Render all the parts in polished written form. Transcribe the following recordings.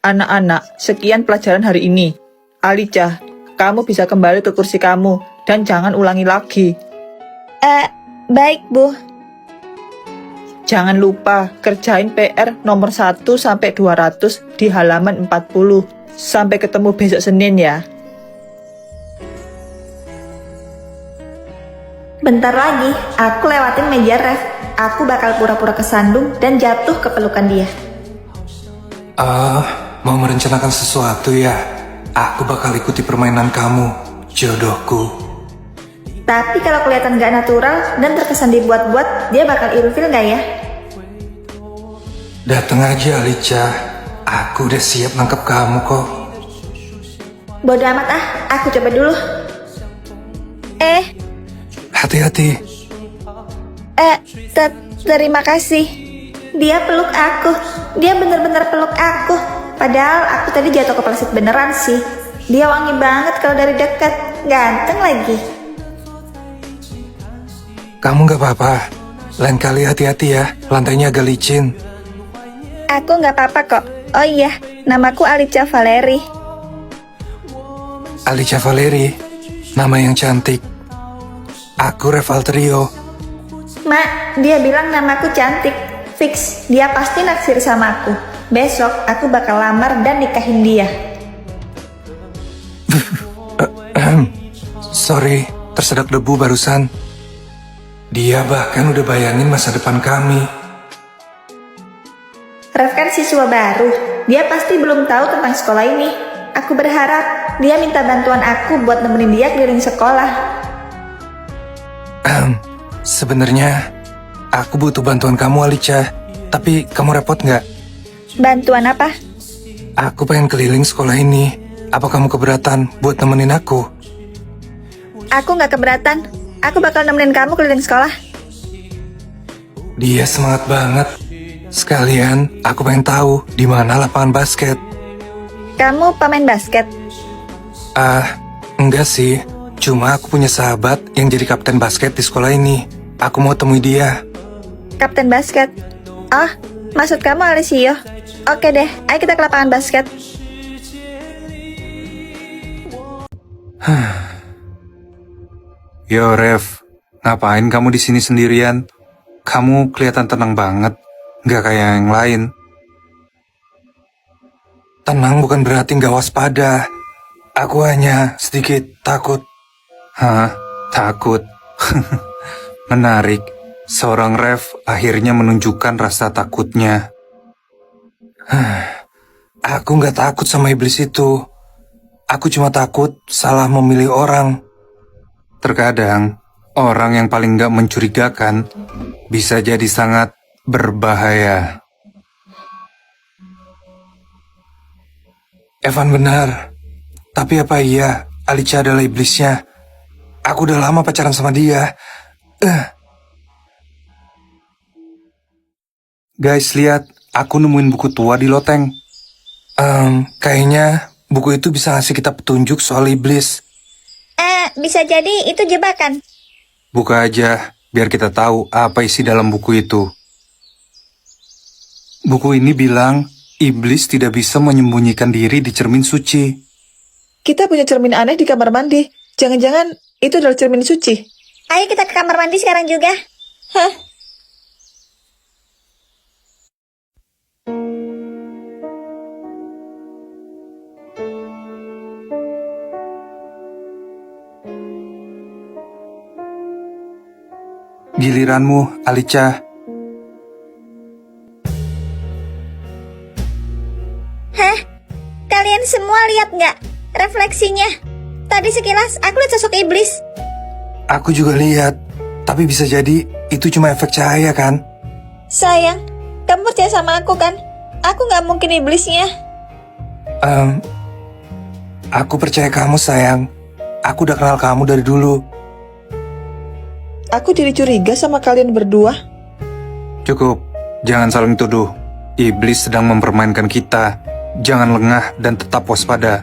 Anak-anak, sekian pelajaran hari ini. Alicia, kamu bisa kembali ke kursi kamu dan jangan ulangi lagi. Baik, Bu. Jangan lupa kerjain PR nomor 1 sampai 200 di halaman 40. Sampai ketemu besok Senin ya. Bentar lagi, aku lewatin meja ref. Aku bakal pura-pura kesandung dan jatuh ke pelukan dia. Mau merencanakan sesuatu ya? Aku bakal ikuti permainan kamu, jodohku. Tapi kalau kelihatan gak natural dan terkesan dibuat-buat, dia bakal ilfil gak ya? Dateng aja, Alicia. Aku udah siap nangkep kamu kok. Bodo amat aku coba dulu. Hati-hati. Terima kasih. Dia peluk aku. Dia bener-bener peluk aku. Padahal aku tadi jatuh kepleset beneran sih. Dia wangi banget kalau dari dekat. Ganteng lagi. Kamu gak apa-apa. Lain kali hati-hati ya, lantainya agak licin. Aku gak apa-apa kok. Oh iya, namaku Alicia Valeri. Alicia Valeri, nama yang cantik. Aku Revaltrio. Mak, dia bilang namaku cantik. Fix, dia pasti naksir sama aku. Besok aku bakal lamar dan nikahin dia. Sorry, tersedak debu barusan. Dia bahkan udah bayangin masa depan kami. Ref kan siswa baru. Dia pasti belum tahu tentang sekolah ini. Aku berharap dia minta bantuan aku buat nemenin dia keliling sekolah. Sebenarnya aku butuh bantuan kamu, Alicia. Tapi kamu repot nggak? Bantuan apa? Aku pengen keliling sekolah ini. Apa kamu keberatan buat nemenin aku? Aku nggak keberatan. Aku bakal nemenin kamu keliling sekolah. Dia semangat banget. Sekalian, aku pengen tahu di mana lapangan basket. Kamu pemain basket? Enggak sih. Cuma aku punya sahabat yang jadi kapten basket di sekolah ini. Aku mau temui dia. Kapten basket? Oh, maksud kamu Alessio? Oke deh, ayo kita ke lapangan basket. Yo Rev, ngapain kamu di sini sendirian? Kamu kelihatan tenang banget, nggak kayak yang lain. Tenang bukan berarti nggak waspada. Aku hanya sedikit takut. Hah? Takut? Menarik, seorang Rev akhirnya menunjukkan rasa takutnya. Aku nggak takut sama iblis itu. Aku cuma takut salah memilih orang. Terkadang, orang yang paling nggak mencurigakan bisa jadi sangat berbahaya. Evan benar. Tapi apa iya Alicia adalah iblisnya? Aku udah lama pacaran sama dia. Guys, lihat, aku nemuin buku tua di loteng. Kayaknya buku itu bisa ngasih kita petunjuk soal iblis. Bisa jadi itu jebakan. Buka aja, biar kita tahu apa isi dalam buku itu. Buku ini bilang, iblis tidak bisa menyembunyikan diri di cermin suci. Kita punya cermin aneh di kamar mandi. Jangan-jangan itu adalah cermin suci. Ayo kita ke kamar mandi sekarang juga. Giliranmu, Alicia. Kalian semua lihat nggak refleksinya? Tadi sekilas aku lihat sosok iblis. Aku juga lihat. Tapi bisa jadi itu cuma efek cahaya kan? Sayang, kamu percaya sama aku kan? Aku nggak mungkin iblisnya. Aku percaya kamu sayang. Aku udah kenal kamu dari dulu. Aku jadi curiga sama kalian berdua. Cukup, jangan saling tuduh. Iblis sedang mempermainkan kita. Jangan lengah dan tetap waspada.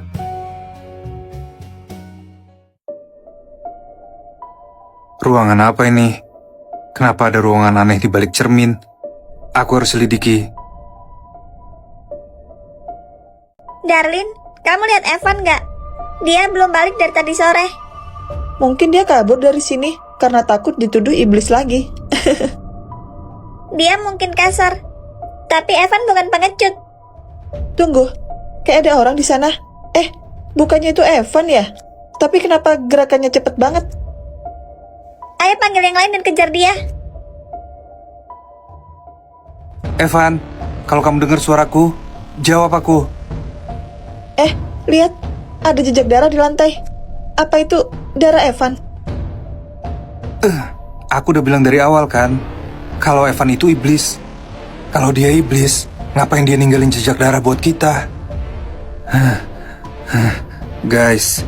Ruangan apa ini? Kenapa ada ruangan aneh di balik cermin? Aku harus selidiki. Darlin, kamu lihat Evan nggak? Dia belum balik dari tadi sore. Mungkin dia kabur dari sini karena takut dituduh iblis lagi. Dia mungkin kasar, tapi Evan bukan pengecut. Tunggu, kayak ada orang di sana. Bukannya itu Evan ya? Tapi kenapa gerakannya cepet banget? Ayo panggil yang lain dan kejar dia. Evan, kalau kamu dengar suaraku, jawab aku. Lihat, ada jejak darah di lantai. Apa itu darah Evan? Aku udah bilang dari awal kan, kalau Evan itu iblis. Kalau dia iblis, ngapain dia ninggalin jejak darah buat kita? Guys,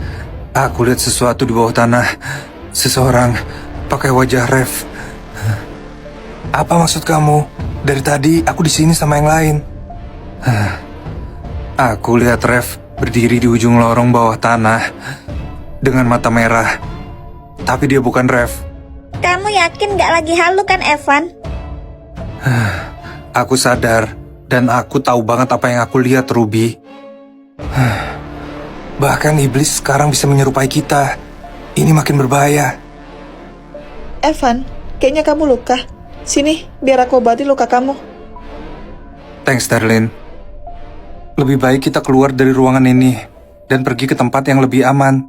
aku lihat sesuatu di bawah tanah. Seseorang pakai wajah Rev. Apa maksud kamu? Dari tadi aku di sini sama yang lain. Aku lihat Rev berdiri di ujung lorong bawah tanah dengan mata merah. Tapi dia bukan Rev. Kamu yakin gak lagi halu kan, Evan? Aku sadar dan aku tahu banget apa yang aku lihat, Ruby. Bahkan iblis sekarang bisa menyerupai kita. Ini makin berbahaya. Evan, kayaknya kamu luka. Sini, biar aku obati luka kamu. Thanks, Darlin. Lebih baik kita keluar dari ruangan ini dan pergi ke tempat yang lebih aman.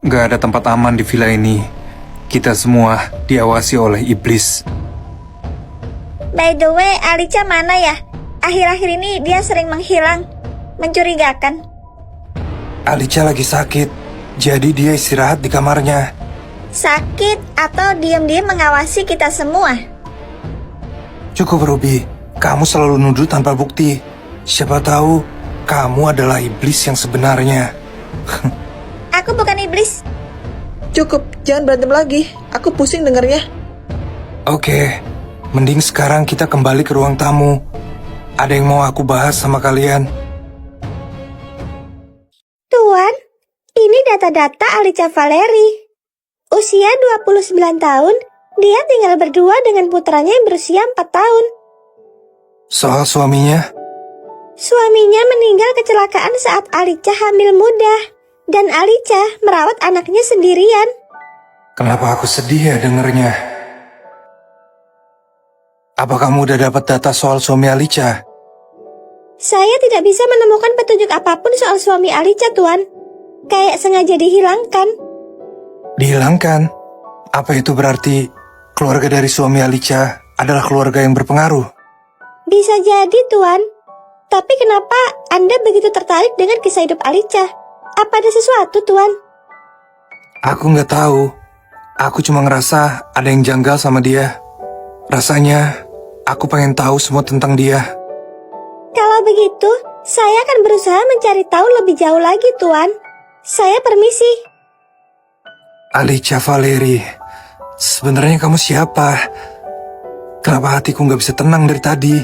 Gak ada tempat aman di villa ini. Kita semua diawasi oleh iblis. By the way, Alicia mana ya? Akhir-akhir ini dia sering menghilang. Mencurigakan. Alicia lagi sakit, jadi dia istirahat di kamarnya. Sakit atau diam-diam mengawasi kita semua? Cukup, Ruby. Kamu selalu nuduh tanpa bukti. Siapa tahu kamu adalah iblis yang sebenarnya. Aku bukan iblis. Cukup, jangan berantem lagi. Aku pusing dengarnya. Oke, mending sekarang kita kembali ke ruang tamu. Ada yang mau aku bahas sama kalian. Tuan, ini data-data Alicia Valeri. Usia 29 tahun, dia tinggal berdua dengan putranya yang berusia 4 tahun. Soal suaminya? Suaminya meninggal kecelakaan saat Alicia hamil muda, dan Alicia merawat anaknya sendirian. Kenapa aku sedih ya dengernya? Apa kamu udah dapat data soal suami Alicia? Saya tidak bisa menemukan petunjuk apapun soal suami Alicia, Tuan. Kayak sengaja dihilangkan. Dihilangkan? Apa itu berarti keluarga dari suami Alicia adalah keluarga yang berpengaruh? Bisa jadi, Tuan. Tapi kenapa Anda begitu tertarik dengan kisah hidup Alicia? Apa ada sesuatu, Tuan? Aku nggak tahu. Aku cuma ngerasa ada yang janggal sama dia. Rasanya aku pengen tahu semua tentang dia. Kalau begitu, saya akan berusaha mencari tahu lebih jauh lagi, Tuan. Saya permisi. Alicia Valeri, sebenarnya kamu siapa? Kenapa hatiku nggak bisa tenang dari tadi?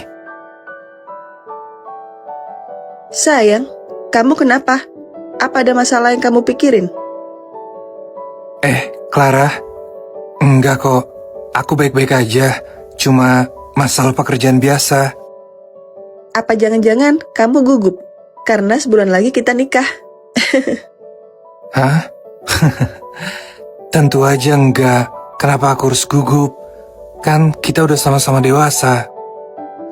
Sayang, kamu kenapa? Apa ada masalah yang kamu pikirin? Clara, enggak kok. Aku baik-baik aja. Cuma masalah pekerjaan biasa. Apa jangan-jangan kamu gugup? Karena sebulan lagi kita nikah. Hah? Tentu aja enggak. Kenapa aku harus gugup? Kan kita udah sama-sama dewasa.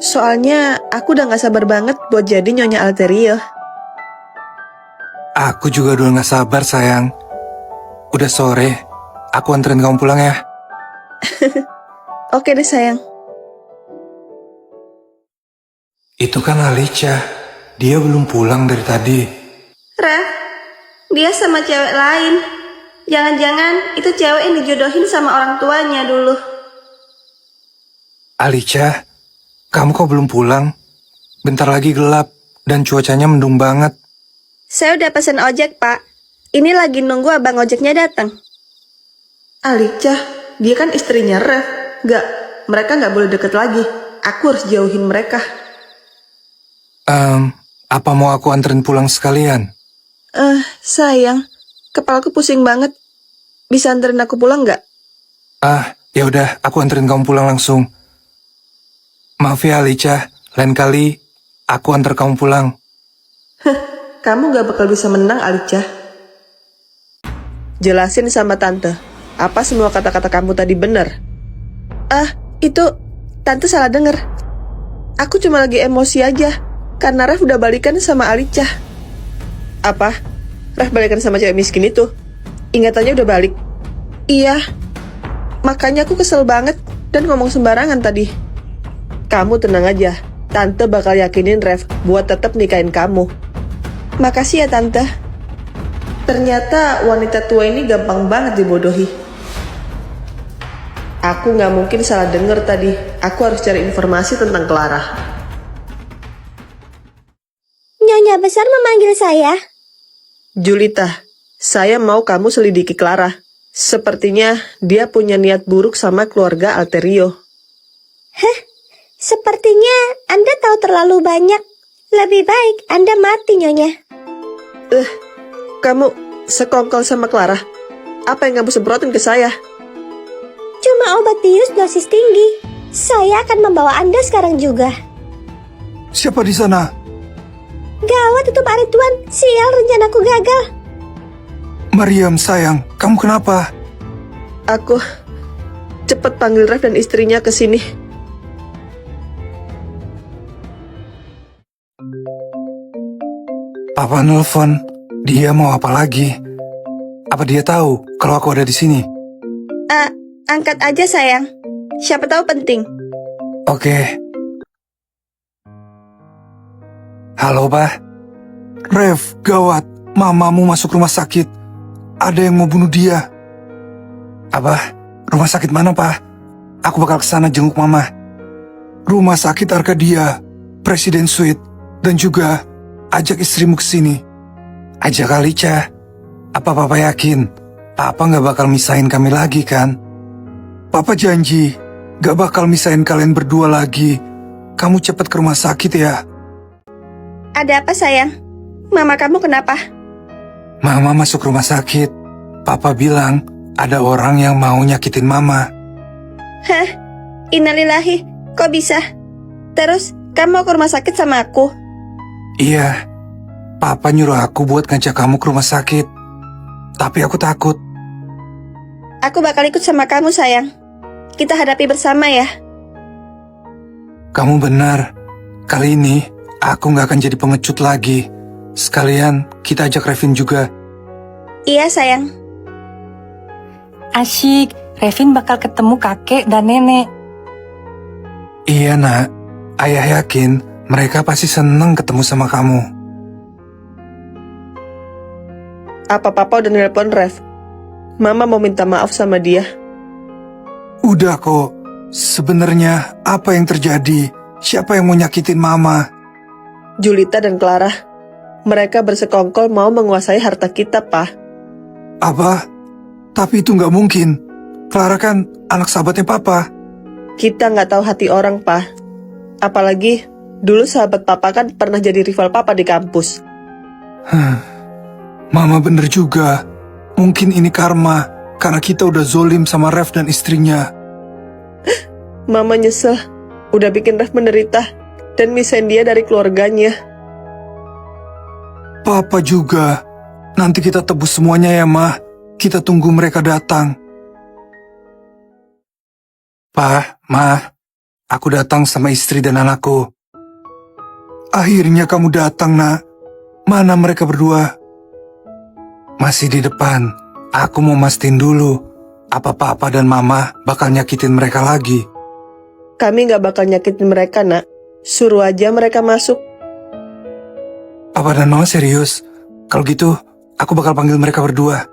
Soalnya aku udah gak sabar banget buat jadi Nyonya Alterio. Aku juga udah gak sabar, sayang. Udah sore. Aku anterin kamu pulang ya. Oke deh sayang. Itu kan Alicia. Dia belum pulang dari tadi. Ref, dia sama cewek lain. Jangan-jangan itu cewek yang dijodohin sama orang tuanya dulu. Alicia, kamu kok belum pulang? Bentar lagi gelap dan cuacanya mendung banget. Saya udah pesen ojek, Pak. Ini lagi nunggu abang ojeknya datang. Alicia, dia kan istrinya Rev. Mereka gak boleh deket lagi. Aku harus jauhin mereka. Apa mau aku anterin pulang sekalian? Sayang, kepalaku pusing banget. Bisa anterin aku pulang gak? Ya udah, aku anterin kamu pulang langsung. Maaf ya Alicia, lain kali aku antar kamu pulang. kamu gak bakal bisa menang, Alicia. Jelasin sama tante, apa semua kata-kata kamu tadi benar? Itu tante salah denger. Aku cuma lagi emosi aja, karena Ref udah balikan sama Alicia. Apa? Ref balikan sama cewek miskin itu? Ingatannya udah balik? Iya. Makanya aku kesel banget dan ngomong sembarangan tadi. Kamu tenang aja, tante bakal yakinin Ref buat tetap nikahin kamu. Makasih ya tante. Ternyata wanita tua ini gampang banget dibodohi. Aku gak mungkin salah denger tadi. Aku harus cari informasi tentang Clara. Nyonya besar memanggil saya. Julita, saya mau kamu selidiki Clara. Sepertinya dia punya niat buruk sama keluarga Alterio. Sepertinya Anda tahu terlalu banyak. Lebih baik Anda mati, Nyonya. Kamu sekongkol sama Clara. Apa yang kamu semprotin ke saya? Cuma obat bius dosis tinggi. Saya akan membawa Anda sekarang juga. Siapa di sana? Gawat itu Pak Ridwan. Sial, rencanaku gagal. Mariam, sayang, kamu kenapa? Aku cepet panggil Ref dan istrinya ke sini. Papa nelfon. Dia mau apa lagi? Apa dia tahu kalau aku ada di sini? Angkat aja sayang. Siapa tahu penting. Oke. Halo, Pak. Ref, gawat. Mamamu masuk rumah sakit. Ada yang mau bunuh dia. Apa? Rumah sakit mana, Pak? Aku bakal kesana jenguk Mama. Rumah sakit Arcadia, Presiden Suite, dan juga ajak istrimu ke sini. Ajak Alicia. Apa Papa yakin Papa gak bakal misahin kami lagi kan? Papa janji gak bakal misahin kalian berdua lagi. Kamu cepet ke rumah sakit ya. Ada apa sayang? Mama kamu kenapa? Mama masuk rumah sakit. Papa bilang ada orang yang mau nyakitin Mama. Hah? Innalillahi, kok bisa? Terus, kamu mau ke rumah sakit sama aku? Iya, Papa nyuruh aku buat ngajak kamu ke rumah sakit. Tapi aku takut. Aku bakal ikut sama kamu sayang. Kita hadapi bersama ya. Kamu benar. Kali ini aku gak akan jadi pengecut lagi. Sekalian kita ajak Revin juga. Iya sayang. Asyik, Revin bakal ketemu kakek dan nenek. Iya nak, ayah yakin mereka pasti seneng ketemu sama kamu. Apa Papa udah nelpon Ref? Mama mau minta maaf sama dia. Udah kok. Sebenarnya apa yang terjadi? Siapa yang mau nyakitin Mama? Julita dan Clara. Mereka bersekongkol mau menguasai harta kita, Pak. Apa? Tapi itu gak mungkin. Clara kan anak sahabatnya Papa. Kita nggak tahu hati orang, Pak. Apalagi dulu sahabat Papa kan pernah jadi rival Papa di kampus. Mama bener juga. Mungkin ini karma karena kita udah zolim sama Ref dan istrinya. Mama nyesel udah bikin Ref menderita dan misahin dia dari keluarganya. Papa juga. Nanti kita tebus semuanya ya, Ma. Kita tunggu mereka datang. Pa, Ma, aku datang sama istri dan anakku. Akhirnya kamu datang, Nak. Mana mereka berdua? Masih di depan. Aku mau mastiin dulu. Apa Papa dan Mama bakal nyakitin mereka lagi? Kami nggak bakal nyakitin mereka, Nak. Suruh aja mereka masuk. Papa dan Mama serius? Kalau gitu, aku bakal panggil mereka berdua.